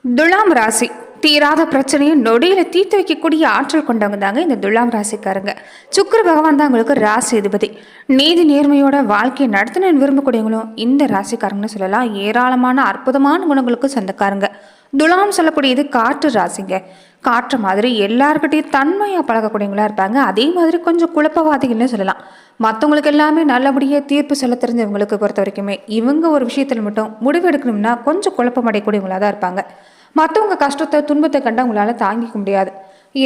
துலாம் ராசி தீராத பிரச்சனையை நொடியில தீர்த்து வைக்கக்கூடிய ஆற்றல் கொண்டவங்க தாங்க இந்த துலாம் ராசிக்காரங்க. சுக்கிர பகவான் தான் உங்களுக்கு ராசி அதிபதி. நீதி நேர்மையோட வாழ்க்கையை நடத்தணும்னு விரும்பக்கூடியவங்களும் இந்த ராசிக்காரங்கன்னு சொல்லலாம். ஏராளமான அற்புதமான குணங்களுக்கு சொந்தக்காரங்க. துலாம் சொல்லக்கூடியது காற்று ராசிங்க. காற்று மாதிரி எல்லாருக்கிட்டையும் தன்மையாக பழகக்கூடியவங்களா இருப்பாங்க. அதே மாதிரி கொஞ்சம் குழப்பவாதிகள்னு சொல்லலாம். மற்றவங்களுக்கு எல்லாமே நல்லபடியாக தீர்ப்பு சொல்ல தெரிஞ்சவங்களுக்கு பொறுத்த வரைக்குமே இவங்க ஒரு விஷயத்தில் மட்டும் முடிவு எடுக்கணும்னா கொஞ்சம் குழப்பம் அடையக்கூடியவங்களா தான் இருப்பாங்க. மற்றவங்க கஷ்டத்தை துன்பத்தை கண்டு அவங்களால தாங்கிக்க முடியாது.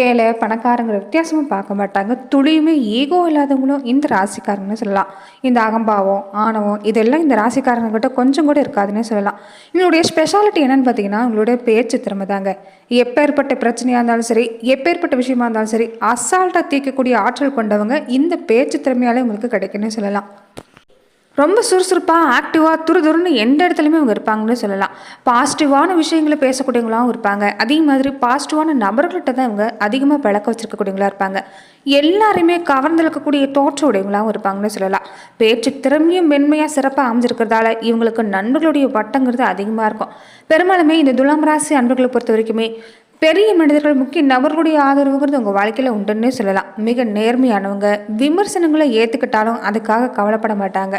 ஏழை பணக்காரங்கிற வித்தியாசமும் பார்க்க மாட்டாங்க. துளியுமே ஈகோ இல்லாதவங்களும் இந்த ராசிக்காரங்கன்னு சொல்லலாம். இந்த அகம்பாவம் ஆணவம் இதெல்லாம் இந்த ராசிக்காரங்கிட்ட கொஞ்சம் கூட இருக்காதுன்னு சொல்லலாம். இவங்களுடைய ஸ்பெஷாலிட்டி என்னன்னு பார்த்தீங்கன்னா உங்களுடைய பேச்சு திறமை தாங்க. எப்பேற்பட்ட பிரச்சனையாக இருந்தாலும் சரி, எப்பேற்பட்ட விஷயமா இருந்தாலும் சரி, அசால்ட்டாக தீர்க்கக்கூடிய ஆற்றல் கொண்டவங்க இந்த பேச்சு திறமையாலே உங்களுக்கு கிடைக்குன்னு சொல்லலாம். ரொம்ப சுறுசுறுப்பாக ஆக்டிவாக துருதுருன்னு எந்த இடத்துலையுமே அவங்க இருப்பாங்கன்னு சொல்லலாம். பாசிட்டிவான விஷயங்களை பேசக்கூடியவங்களாகவும் இருப்பாங்க. அதே மாதிரி பாசிட்டிவான நபர்கள்ட்ட தான் இவங்க அதிகமாக பழக்க வச்சுருக்கக்கூடியவங்களா இருப்பாங்க. எல்லாருமே கவர்ந்தெழுக்கக்கூடிய தோற்ற உடையவங்களாகவும் இருப்பாங்கன்னு சொல்லலாம். பேச்சு திறமையும் மென்மையாக சிறப்பாக அமைஞ்சிருக்கிறதால இவங்களுக்கு நண்பர்களுடைய வட்டங்கிறது அதிகமாக இருக்கும். பெரும்பாலுமே இந்த துலாம் ராசி அன்பர்களை பொறுத்த வரைக்குமே பெரிய மனிதர்கள் முக்கிய நபர்களுடைய ஆதரவுங்கிறது உங்கள் வாழ்க்கையில் உண்டுன்னே சொல்லலாம். மிக நேர்மையானவங்க. விமர்சனங்களை ஏற்றுக்கிட்டாலும் அதுக்காக கவலைப்பட மாட்டாங்க.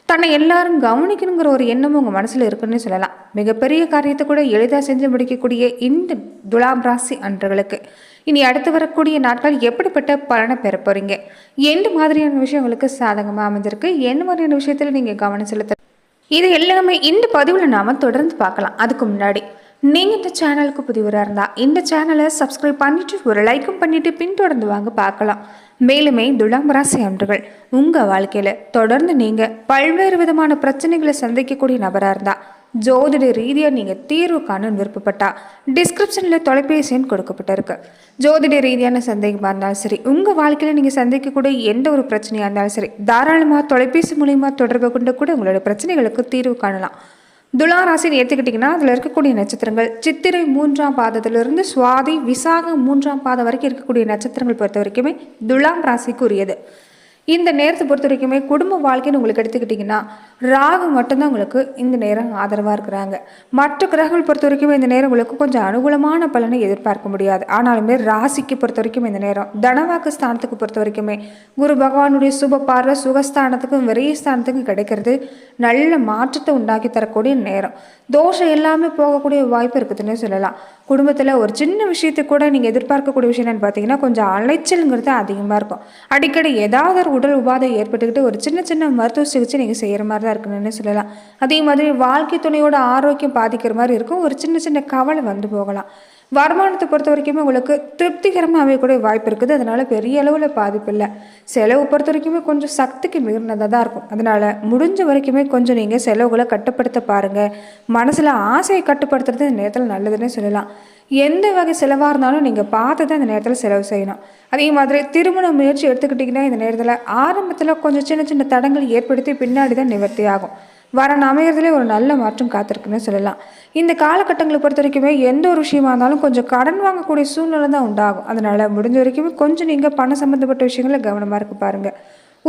தன்னை எல்லாரும் கவனிக்கணுங்கிற ஒரு எண்ணமும் உங்கள் மனசில் இருக்குன்னு சொல்லலாம். மிகப்பெரிய காரியத்தை கூட எளிதாக செஞ்சு முடிக்கக்கூடிய இந்த துலாம் ராசி அன்பர்களுக்கு இனி அடுத்து வரக்கூடிய நாட்கள் எப்படிப்பட்ட பலனை பெற போகிறீங்க, எந்த மாதிரியான விஷயம் உங்களுக்கு சாதகமாக அமைஞ்சிருக்கு, எந்த மாதிரியான விஷயத்தில் நீங்கள் கவனம் செலுத்த, இது எல்லாமே இந்த பதிவில் நாம் தொடர்ந்து பார்க்கலாம். அதுக்கு முன்னாடி நீங்கள் இந்த சேனலுக்கு புதிவராக இருந்தால் இந்த சேனலை சப்ஸ்கிரைப் பண்ணிவிட்டு ஒரு லைக்கும் பண்ணிவிட்டு பின்தொடர்ந்து வாங்க பார்க்கலாம். மேலுமே துலாம் ராசி அன்பர்கள் உங்கள் வாழ்க்கையில் தொடர்ந்து நீங்கள் பல்வேறு விதமான பிரச்சனைகளை சந்திக்கக்கூடிய நபராக இருந்தால், ஜோதிட ரீதியாக நீங்கள் தீர்வு காண விருப்பப்பட்டால் டிஸ்கிரிப்ஷனில் தொலைபேசி எண் கொடுக்கப்பட்டிருக்கு. ஜோதிட ரீதியான சந்தேகமாக இருந்தாலும் சரி, உங்கள் வாழ்க்கையில் நீங்கள் சந்திக்கக்கூடிய எந்த ஒரு பிரச்சனையாக இருந்தாலும் சரி, தாராளமாக தொலைபேசி மூலிமா தொடர்பு கொண்டு கூட உங்களோட பிரச்சனைகளுக்கு தீர்வு காணலாம். துலாம் ராசின்னு ஏற்றுக்கிட்டிங்கன்னா அதில் இருக்கக்கூடிய நட்சத்திரங்கள் சித்திரை 3ஆம் பாதத்திலிருந்து சுவாதி விசாகம் 3ஆம் பாதம் வரைக்கும் இருக்கக்கூடிய நட்சத்திரங்கள் பொறுத்த வரைக்குமே துலாம் ராசிக்கு உரியது. இந்த நேரத்தை பொறுத்த வரைக்குமே குடும்ப வாழ்க்கைன்னு உங்களுக்கு எடுத்துக்கிட்டிங்கன்னா ராகு மட்டும்தான் உங்களுக்கு இந்த நேரம் ஆதரவாக இருக்கிறாங்க. மற்ற கிரகங்கள் பொறுத்த வரைக்குமே இந்த நேரம் உங்களுக்கு கொஞ்சம் அனுகூலமான பலனை எதிர்பார்க்க முடியாது. ஆனாலுமே ராசிக்கு பொறுத்த வரைக்கும் இந்த நேரம் தனவாக்கு ஸ்தானத்துக்கு பொறுத்த வரைக்குமே குரு பகவானுடைய சுப பார்வை சுகஸ்தானத்துக்கும் விரயஸ்தானத்துக்கும் கிடைக்கிறது நல்ல மாற்றத்தை உண்டாக்கி தரக்கூடிய நேரம். தோஷம் எல்லாமே போகக்கூடிய வாய்ப்பு இருக்குதுன்னு சொல்லலாம். குடும்பத்தில் ஒரு சின்ன விஷயத்தை கூட நீங்கள் எதிர்பார்க்கக்கூடிய விஷயம் என்னன்னு பார்த்தீங்கன்னா கொஞ்சம் அலைச்சல்ங்கிறது அதிகமாக இருக்கும். அடிக்கடி ஏதாவது ஒரு உடல் உபாதை ஏற்பட்டுக்கிட்டு ஒரு சின்ன சின்ன மருத்துவ சிகிச்சை நீங்கள் செய்கிற மாதிரி தான் இருக்கணும்னு சொல்லலாம். அதே மாதிரி வாழ்க்கை துணையோட ஆரோக்கியம் பாதிக்கிற மாதிரி இருக்கும். ஒரு சின்ன சின்ன கவலை வந்து போகலாம். வருமானத்தை பொறுத்த வரைக்குமே உங்களுக்கு திருப்திகரமாக அமையக்கூடிய வாய்ப்பு இருக்குது. அதனால் பெரிய அளவில் பாதிப்பு இல்லை. செலவு பொறுத்த வரைக்குமே கொஞ்சம் சக்திக்கு மீறினதாக தான் இருக்கும். அதனால் முடிஞ்ச வரைக்குமே கொஞ்சம் நீங்கள் செலவுகளை கட்டுப்படுத்த பாருங்கள். மனசில் ஆசையை கட்டுப்படுத்துறது இந்த நேரத்தில் நல்லதுன்னு சொல்லலாம். எந்த வகை செலவாக இருந்தாலும் நீங்கள் பார்த்து தான் இந்த நேரத்தில் செலவு செய்யணும். அதே மாதிரி திருமண முயற்சி எடுத்துக்கிட்டிங்கன்னா இந்த நேரத்தில் ஆரம்பத்தில் கொஞ்சம் சின்ன சின்ன தடங்கள் ஏற்படுத்தி பின்னாடி தான் நிவர்த்தி ஆகும். வரன் அமைகிறதுலே ஒரு நல்ல மாற்றம் காத்திருக்குன்னு சொல்லலாம். இந்த காலகட்டங்களை பொறுத்த வரைக்குமே எந்த ஒரு விஷயமா இருந்தாலும் கொஞ்சம் கடன் வாங்கக்கூடிய சூழ்நிலை தான் உண்டாகும். அதனால் முடிஞ்ச வரைக்குமே கொஞ்சம் நீங்கள் பணம் சம்மந்தப்பட்ட விஷயங்களில் கவனமாக இருக்க பாருங்கள்.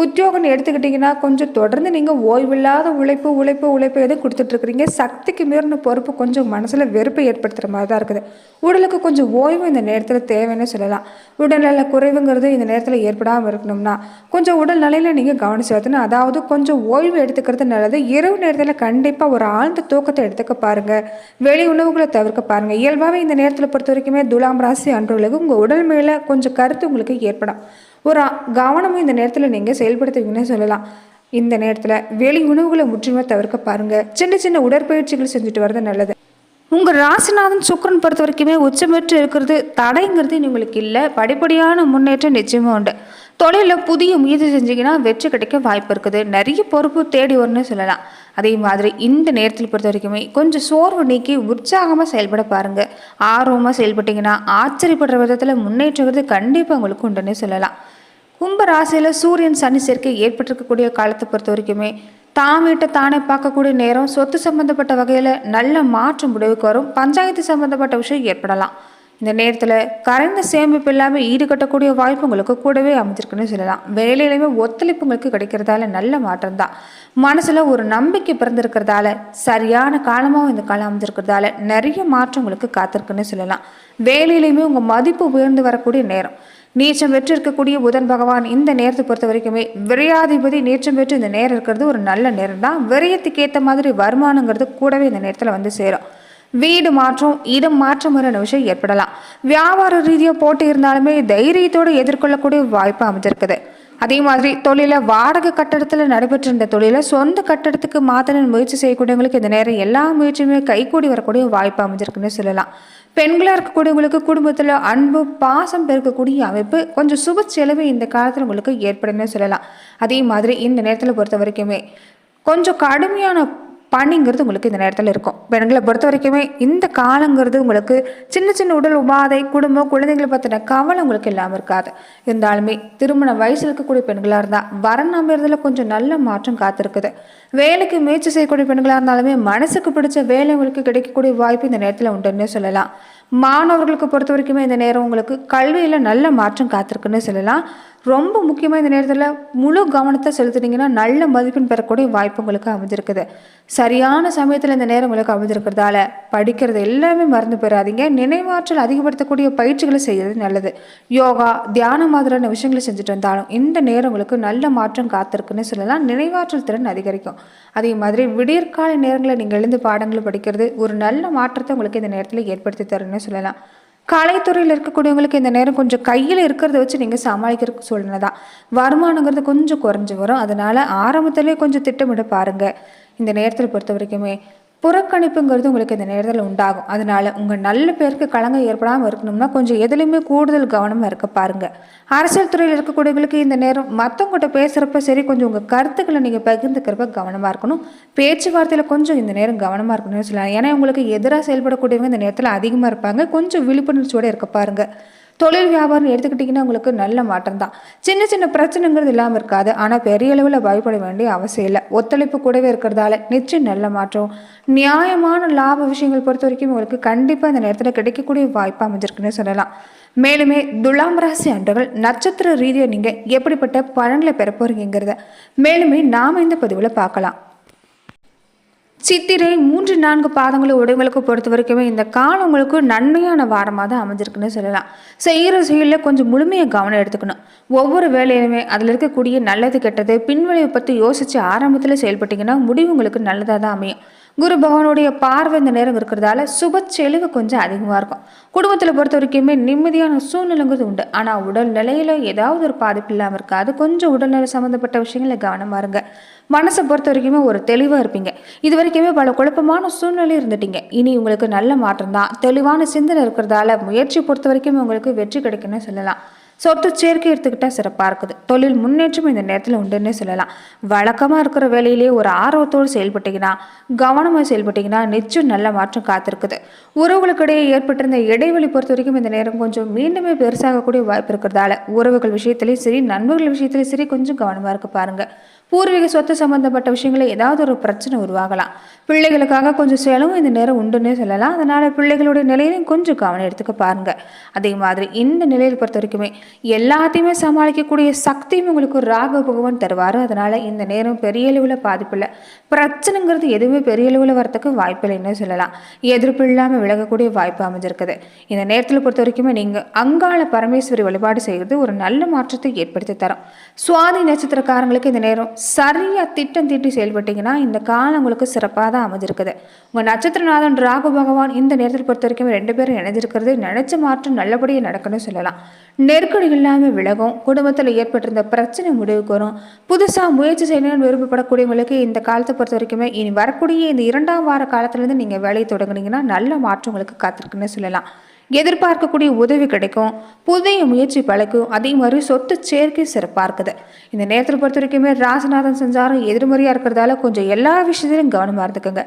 உத்தியோகம்னு எடுத்துக்கிட்டிங்கன்னா கொஞ்சம் தொடர்ந்து நீங்கள் ஓய்வில்லாத உழைப்பு எதுவும் கொடுத்துட்ருக்குறீங்க. சக்திக்கு மீறின பொறுப்பு கொஞ்சம் மனசில் வெறுப்பை ஏற்படுத்துகிற மாதிரி தான் இருக்குது. உடலுக்கு கொஞ்சம் ஓய்வு இந்த நேரத்தில் தேவைன்னு சொல்லலாம். உடல்நல குறைவுங்கிறது இந்த நேரத்தில் ஏற்படாமல் இருக்கணும்னா கொஞ்சம் உடல் நிலையில் நீங்கள் கவனம் செலுத்தணும். அதாவது கொஞ்சம் ஓய்வு எடுத்துக்கிறது நல்லது. இரவு நேரத்தில் கண்டிப்பாக ஒரு ஆழ்ந்த தூக்கத்தை எடுத்துக்க பாருங்கள். வெளி உணவுகளை தவிர்க்க பாருங்கள். இயல்பாகவே இந்த நேரத்தில் பொறுத்த வரைக்குமே துலாம் ராசி அன்பர்களுக்கு உங்கள் உடல் மேலே கொஞ்சம் கருத்து உங்களுக்கு ஏற்படும். ஒரு கவனமும் இந்த நேரத்தில் நீங்கள் செயல்படுத்துவீங்கன்னு சொல்லலாம். இந்த நேரத்தில் வெளி உணவுகளை முற்றிலுமே தவிர்க்க பாருங்கள். சின்ன சின்ன உடற்பயிற்சிகள் செஞ்சுட்டு வர்றது நல்லது. உங்கள் ராசிநாதன் சுக்கிரன் பொறுத்த வரைக்குமே உச்சம் பெற்று இருக்கிறது தடைங்கிறது உங்களுக்கு இல்லை. படிப்படியான முன்னேற்றம் நிச்சயமாக உண்டு. தொழிலில் புதிய முயற்சி செஞ்சீங்கன்னா வெற்றி கிடைக்க வாய்ப்பு இருக்குது. நிறைய பொறுப்பு தேடி வரும்னு சொல்லலாம். அதே மாதிரி இந்த நேரத்தில் பொறுத்த வரைக்குமே கொஞ்சம் சோர்வு நீக்கி உற்சாகமாக செயல்பட பாருங்கள். ஆர்வமாக செயல்பட்டிங்கன்னா ஆச்சரியப்படுற விதத்தில் முன்னேற்றுவது கண்டிப்பாக உங்களுக்கு உண்டுன்னு சொல்லலாம். கும்ப ராசியில் சூரியன் சனி சேர்க்கை ஏற்பட்டிருக்கக்கூடிய காலத்தை பொறுத்த வரைக்குமே தாம் வீட்டை தானே பார்க்கக்கூடிய நேரம். சொத்து சம்பந்தப்பட்ட வகையில் நல்ல மாற்றம் முடிவுக்கு வரும். பஞ்சாயத்து சம்பந்தப்பட்ட விஷயம் ஏற்படலாம். இந்த நேரத்தில் கரைந்த சேமிப்பு இல்லாமல் ஈடுகட்டக்கூடிய வாய்ப்பு உங்களுக்கு கூடவே அமைஞ்சிருக்குன்னு சொல்லலாம். வேலையிலுமே ஒத்துழைப்பு உங்களுக்கு கிடைக்கிறதால நல்ல மாற்றம் தான். மனசில் ஒரு நம்பிக்கை பிறந்திருக்கிறதால சரியான காலமாகவும் இந்த காலம் அமைஞ்சிருக்கிறதால நிறைய மாற்றம் உங்களுக்கு காத்திருக்குன்னு சொல்லலாம். வேலையிலையுமே உங்கள் மதிப்பு உயர்ந்து வரக்கூடிய நேரம். நீச்சம் பெற்று இருக்கக்கூடிய புதன் பகவான் இந்த நேரத்தை பொறுத்த வரைக்குமே விரையாதிபதி நீச்சம் பெற்று இந்த நேரம் இருக்கிறது ஒரு நல்ல நேரம் தான். விரயத்துக்கு ஏற்ற மாதிரி வருமானங்கிறது கூடவே இந்த நேரத்தில் வந்து சேரும். வீடு மாற்றம் இடம் மாற்றம் மாதிரியான விஷயம் ஏற்படலாம். வியாபார ரீதியாக போட்டு இருந்தாலுமே தைரியத்தோடு எதிர்கொள்ளக்கூடிய வாய்ப்பு அமைஞ்சிருக்குது. அதே மாதிரி தொழில வாடகை கட்டடத்தில் நடைபெற்றிருந்த தொழிலை சொந்த கட்டடத்துக்கு மாற்றணும்னு முயற்சி செய்யக்கூடியவங்களுக்கு இந்த நேரம் எல்லா முயற்சியுமே கைகூடி வரக்கூடிய வாய்ப்பு அமைஞ்சிருக்குன்னு சொல்லலாம். பெண்களாக இருக்கக்கூடியவங்களுக்கு குடும்பத்தில் அன்பு பாசம் பெருக்கக்கூடிய அமைப்பு கொஞ்சம் சுப செலவு இந்த காலத்தில் உங்களுக்கு ஏற்படுன்னு சொல்லலாம். அதே மாதிரி இந்த நேரத்தில் பொறுத்த வரைக்குமே கொஞ்சம் கடுமையான பணிங்கிறது உங்களுக்கு இந்த நேரத்தில் இருக்கும். பெண்களை பொறுத்த வரைக்குமே இந்த காலங்கிறது உங்களுக்கு சின்ன சின்ன உடல் உபாதை குடும்பம் குழந்தைகளை பற்றின கவலை உங்களுக்கு இல்லாமல் இருக்காது. இருந்தாலுமே திருமண வயசில் இருக்கக்கூடிய பெண்களாக இருந்தால் வரன் அமைறதுல கொஞ்சம் நல்ல மாற்றம் காத்திருக்குது. வேலைக்கு முயற்சி செய்யக்கூடிய பெண்களாக இருந்தாலுமே மனசுக்கு பிடிச்ச வேலை உங்களுக்கு கிடைக்கக்கூடிய வாய்ப்பு இந்த நேரத்தில் உண்டுன்னு சொல்லலாம். மாணவர்களுக்கு பொறுத்த வரைக்குமே இந்த நேரம் உங்களுக்கு கல்வியில் நல்ல மாற்றம் காத்திருக்குன்னு சொல்லலாம். ரொம்ப முக்கியமாக இந்த நேரத்தில் முழு கவனத்தை செலுத்துனீங்கன்னா நல்ல மதிப்பெண் பெறக்கூடிய வாய்ப்பு உங்களுக்கு அமைஞ்சிருக்குது. சரியான சமயத்தில் இந்த நேரம் உங்களுக்கு அமைஞ்சிருக்கிறதால படிக்கிறது எல்லாமே மறந்து போயிடாதீங்க. நினைவாற்றல் அதிகப்படுத்தக்கூடிய பயிற்சிகளை செய்கிறது நல்லது. யோகா தியானம் மாதிரியான விஷயங்களை செஞ்சுட்டு வந்தாலும் இந்த நேரம் உங்களுக்கு நல்ல மாற்றம் காத்திருக்குன்னு சொல்லலாம். நினைவாற்றல் திறன் அதிகரிக்கும். அதே மாதிரி விடியற்கால நேரங்களில் நீங்கள் எழுந்து பாடங்களை படிக்கிறது ஒரு நல்ல மாற்றத்தை உங்களுக்கு இந்த நேரத்தில் ஏற்படுத்தி தருன்னு சொல்லலாம். கலைத்துறையில் இருக்கக்கூடியவங்களுக்கு இந்த நேரம் கொஞ்சம் கையில் இருக்கிறத வச்சு நீங்கள் சமாளிக்கிறதுக்கு சூழ்நிலை தான். வருமானங்கிறது கொஞ்சம் குறைஞ்சி வரும். அதனால் ஆரம்பத்திலே கொஞ்சம் திட்டமிட பாருங்கள். இந்த நேரத்தில் பொறுத்த வரைக்குமே புறக்கணிப்புங்கிறது உங்களுக்கு இந்த நேரத்தில் உண்டாகும். அதனால் உங்கள் நல்ல பேருக்கு களங்கம் ஏற்படாமல் இருக்கணும்னா கொஞ்சம் எதுலையுமே கூடுதல் கவனமாக இருக்க பாருங்கள். அரசியல் துறையில் இருக்கக்கூடியவங்களுக்கு இந்த நேரம் மற்றவங்ககிட்ட பேசுகிறப்ப சரி கொஞ்சம் உங்கள் கருத்துக்களை நீங்கள் பகிர்ந்துக்கிறப்ப கவனமாக இருக்கணும். பேச்சுவார்த்தையில் கொஞ்சம் இந்த நேரம் கவனமாக இருக்கணும்னு சொல்லலாம். ஏன்னா உங்களுக்கு எதிராக செயல்படக்கூடியவங்க இந்த நேரத்தில் அதிகமாக இருப்பாங்க. கொஞ்சம் விழிப்புணர்ச்சியோடு இருக்க பாருங்கள். தொழில் வியாபாரம் எடுத்துக்கிட்டிங்கன்னா உங்களுக்கு நல்ல மாற்றம் தான். சின்ன சின்ன பிரச்சனைங்கிறது இல்லாமல் இருக்காது. ஆனால் பெரிய அளவில் பயப்பட வேண்டிய அவசியம் இல்லை. ஒத்துழைப்பு கூடவே இருக்கிறதால நிச்சயம் நல்ல மாற்றம். நியாயமான லாப விஷயங்கள் பொறுத்த வரைக்கும் உங்களுக்கு கண்டிப்பாக இந்த நேரத்தில் கிடைக்கக்கூடிய வாய்ப்பு அமைஞ்சிருக்குன்னு சொல்லலாம். மேலுமே துலாம் ராசி அன்றர்கள் நட்சத்திர ரீதியாக நீங்கள் எப்படிப்பட்ட பலன்களை பெற போறீங்கிறத மேலுமே நாம் இந்த பதிவில் பார்க்கலாம். சித்திரை 3-4 பாதங்களை உடையவங்களுக்கு பொறுத்த வரைக்குமே இந்த காலம் உங்களுக்கு நன்மையான வாரமாக தான் அமைஞ்சிருக்குன்னு சொல்லலாம். செய்கிற செயலில் கொஞ்சம் முழுமையாக கவனம் எடுத்துக்கணும். ஒவ்வொரு வேலையிலுமே அதில் இருக்கக்கூடிய நல்லது கெட்டது பின்விளைவை பற்றி யோசித்து ஆரம்பத்தில் செயல்பட்டிங்கன்னா முடிவு உங்களுக்கு நல்லதாக தான் அமையும். குரு பகவானுடைய பார்வை இந்த நேரம் இருக்கிறதால சுப செலவு கொஞ்சம் அதிகமாக இருக்கும். குடும்பத்தில் பொறுத்த வரைக்குமே நிம்மதியான சூழ்நிலைங்கிறது உண்டு. ஆனால் உடல் நிலையில் ஏதாவது ஒரு பாதிப்பு இல்லாமல் இருக்காது. கொஞ்சம் உடல்நிலை சம்மந்தப்பட்ட விஷயங்களை கவனமாக இருங்க. மனசை பொறுத்த வரைக்குமே ஒரு தெளிவாக இருப்பீங்க. இது வரைக்குமே பல குழப்பமான சூழ்நிலை இருந்துட்டீங்க. இனி உங்களுக்கு நல்ல மாற்றம் தான். தெளிவான சிந்தனை இருக்கிறதால முயற்சி பொறுத்த வரைக்கும் உங்களுக்கு வெற்றி கிடைக்குன்னு சொல்லலாம். சொத்து சேர்க்கை எடுத்துக்கிட்டால் சிறப்பாக இருக்குது. தொழில் முன்னேற்றம் இந்த நேரத்தில் உண்டுன்னு சொல்லலாம். வழக்கமாக இருக்கிற வேலையிலேயே ஒரு ஆர்வத்தோடு செயல்பட்டீங்கன்னா கவனமாக செயல்பட்டீங்கன்னா நிச்சயம் நல்ல மாற்றம் காத்திருக்குது. உறவுகளுக்கிடையே ஏற்பட்டிருந்த இடைவெளி பொறுத்த வரைக்கும் இந்த நேரம் கொஞ்சம் மீண்டுமே பெருசாகக்கூடிய வாய்ப்பு இருக்கிறதால உறவுகள் விஷயத்திலையும் சரி நண்பர்கள் விஷயத்திலையும் சரி கொஞ்சம் கவனமாக இருக்க பாருங்கள். பூர்வீக சொத்து சம்பந்தப்பட்ட விஷயங்களை ஏதாவது ஒரு பிரச்சனை உருவாகலாம். பிள்ளைகளுக்காக கொஞ்சம் செலவும் இந்த நேரம் உண்டுன்னே சொல்லலாம். அதனால் பிள்ளைகளுடைய நிலையிலையும் கொஞ்சம் கவனம் எடுத்துக்க பாருங்கள். அதே மாதிரி இந்த நிலையில் பொறுத்த வரைக்குமே எல்லாத்தையுமே சமாளிக்கக்கூடிய சக்தியும் உங்களுக்கு ராகு பகவான் தருவார். அதனால் இந்த நேரம் பெரிய அளவில் பாதிப்பில்லை. பிரச்சனைங்கிறது எதுவுமே பெரிய அளவில் வரத்துக்கு வாய்ப்பில்லைன்னு சொல்லலாம். எதிர்ப்பு இல்லாமல் விலகக்கூடிய வாய்ப்பு அமைஞ்சிருக்குது. இந்த நேரத்தில் பொறுத்த வரைக்குமே நீங்கள் அங்காள பரமேஸ்வரி வழிபாடு செய்கிறது ஒரு நல்ல மாற்றத்தை ஏற்படுத்தி தரும். சுவாதி நட்சத்திரக்காரங்களுக்கு இந்த நேரம் சரியாக திட்டம் தீட்டி செயல்பட்டீங்கன்னா இந்த காலம் உங்களுக்கு சிறப்பாக தான் அமைஞ்சிருக்குது. உங்கள் நட்சத்திரநாதன் ராகு பகவான் இந்த நேரத்தில் பொறுத்த வரைக்கும் 2 பேரும் இணைஞ்சிருக்கிறது நினைச்ச மாற்றம் நல்லபடியாக நடக்கணும்னு சொல்லலாம். நெருக்கடி இல்லாமல் விலகும். குடும்பத்தில் ஏற்பட்டிருந்த பிரச்சனை முடிவுக்கு வரும். புதுசாக முயற்சி செய்யணும்னு விருப்பப்படக்கூடியவங்களுக்கு இந்த காலத்தை பொறுத்த வரைக்குமே இனி வரக்கூடிய இந்த 2ஆம் வார காலத்திலேருந்து நீங்கள் வேலையை தொடங்குனீங்கன்னா நல்ல மாற்றம் உங்களுக்கு காத்திருக்குன்னு சொல்லலாம். எதிர்பார்க்கக்கூடிய உதவி கிடைக்கும். புதிய முயற்சி பழக்கும். அதே மாதிரி சொத்து சேர்க்கை சிறப்பாக இருக்குது. இந்த நேரத்தில் பொறுத்த வரைக்குமே ராசிநாதன் சஞ்சாரம் எதிர்மறையாக இருக்கிறதால கொஞ்சம் எல்லா விஷயத்திலும் கவனமாக இருந்துக்கோங்க.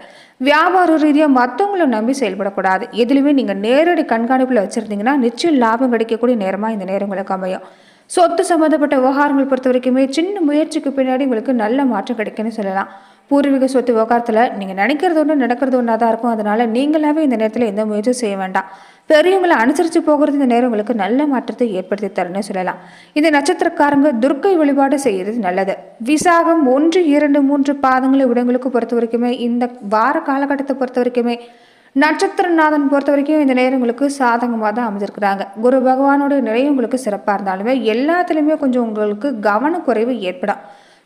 வியாபார ரீதியாக மற்றவங்களை நம்பி செயல்படக்கூடாது. எதுலையுமே நீங்கள் நேரடி கண்காணிப்பில் வச்சுருந்தீங்கன்னா நிச்சயம் லாபம் கிடைக்கக்கூடிய நேரமாக இந்த நேரம் உங்களுக்கு அமையும். சொத்து சம்மந்தப்பட்ட விவகாரங்கள் பொறுத்த வரைக்குமே சின்ன முயற்சிக்கு பின்னாடி உங்களுக்கு நல்ல மாற்றம் கிடைக்குன்னு சொல்லலாம். பூர்வீக சொத்து விவகாரத்தில் நீங்கள் நினைக்கிறது ஒன்று நடக்கிறது ஒன்றா தான் இருக்கும். அதனால நீங்களாவே இந்த நேரத்தில் எந்த முயற்சியும் செய்ய வேண்டாம். பெரியவங்களை அனுசரித்து போகிறது இந்த நேரம் உங்களுக்கு நல்ல மாற்றத்தை ஏற்படுத்தி தரணும்னு சொல்லலாம். இந்த நட்சத்திரக்காரங்க துர்க்கை வழிபாடு செய்யறது நல்லது. விசாகம் 1, 2, 3 பாதங்களை விடங்களுக்கு பொறுத்த வரைக்குமே இந்த வார காலகட்டத்தை பொறுத்த வரைக்குமே நட்சத்திரநாதன் பொறுத்த வரைக்கும் இந்த நேரம் உங்களுக்கு சாதகமாக தான் அமைஞ்சிருக்கிறாங்க. குரு பகவானுடைய நிலை உங்களுக்கு சிறப்பாக இருந்தாலுமே எல்லாத்துலேயுமே கொஞ்சம் உங்களுக்கு கவனக்குறைவு ஏற்படும்.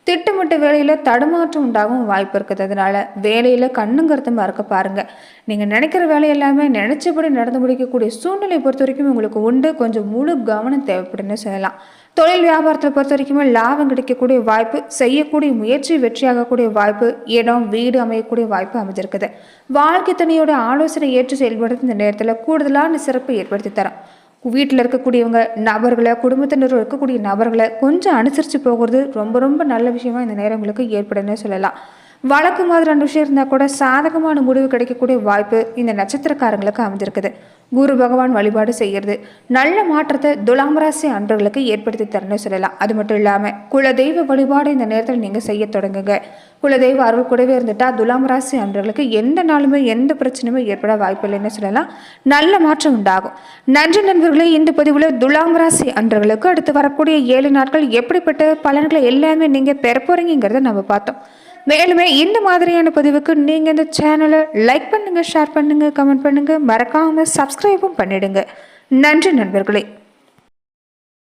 திட்டமிட்ட வேலையில் தடுமாற்றம் உண்டாகவும் வாய்ப்பு இருக்குது. அதனால வேலையில் கண்ணுங்கருத்தமாக இருக்க பாருங்க. நீங்கள் நினைக்கிற வேலை எல்லாமே நினைச்சபடி நடந்து முடிக்கக்கூடிய சூழ்நிலையை பொறுத்த வரைக்கும் உங்களுக்கு உண்டு. கொஞ்சம் முழு கவனம் தேவைப்படுன்னு சொல்லலாம். தொழில் வியாபாரத்தை பொறுத்த வரைக்குமே லாபம் கிடைக்கக்கூடிய வாய்ப்பு, செய்யக்கூடிய முயற்சி வெற்றியாகக்கூடிய வாய்ப்பு, இடம் வீடு அமையக்கூடிய வாய்ப்பு அமைஞ்சிருக்குது. வாழ்க்கை துணையோட ஆலோசனை ஏற்று செயல்படுத்த இந்த நேரத்தில் கூடுதலான சிறப்பை ஏற்படுத்தி தரோம். வீட்டில் இருக்கக்கூடியவங்க நபர்களை, குடும்பத்தினர் இருக்கக்கூடிய நபர்களை கொஞ்சம் அனுசரித்து போகிறது ரொம்ப ரொம்ப நல்ல விஷயமா இந்த நேரம் உங்களுக்கு ஏற்படுன்னு சொல்லலாம். வழக்கு மாதிரியான விஷயம் இருந்தால் கூட சாதகமான முடிவு கிடைக்கக்கூடிய வாய்ப்பு இந்த நட்சத்திரக்காரங்களுக்கு அமைஞ்சிருக்குது. குரு பகவான் வழிபாடு செய்கிறது நல்ல மாற்றத்தை துலாம் ராசி அன்பர்களுக்கு ஏற்படுத்தி தரணும்னு சொல்லலாம். அது மட்டும் இல்லாமல் குலதெய்வ வழிபாடு இந்த நேரத்தில் நீங்கள் செய்ய தொடங்குங்க. குலதெய்வ அருள் கூடவே இருந்துட்டா துலாம் ராசி அன்பர்களுக்கு எந்த நாளுமே எந்த பிரச்சனையுமே ஏற்பட வாய்ப்பு இல்லைன்னு சொல்லலாம். நல்ல மாற்றம் உண்டாகும். நன்றி நண்பர்களே. இந்த பதிவில் துலாம் ராசி அன்பர்களுக்கு அடுத்து வரக்கூடிய 7 நாட்கள் எப்படிப்பட்ட பலன்களை எல்லாமே நீங்கள் பெற போறீங்கிறத நம்ம பார்த்தோம். மேலுமே இந்த மாதிரியான பதிவுக்கு நீங்கள் இந்த சேனலை லைக் பண்ணுங்கள், ஷேர் பண்ணுங்கள், கமெண்ட் பண்ணுங்கள், மறக்காமல் சப்ஸ்கிரைபும் பண்ணிடுங்க. நன்றி நண்பர்களே.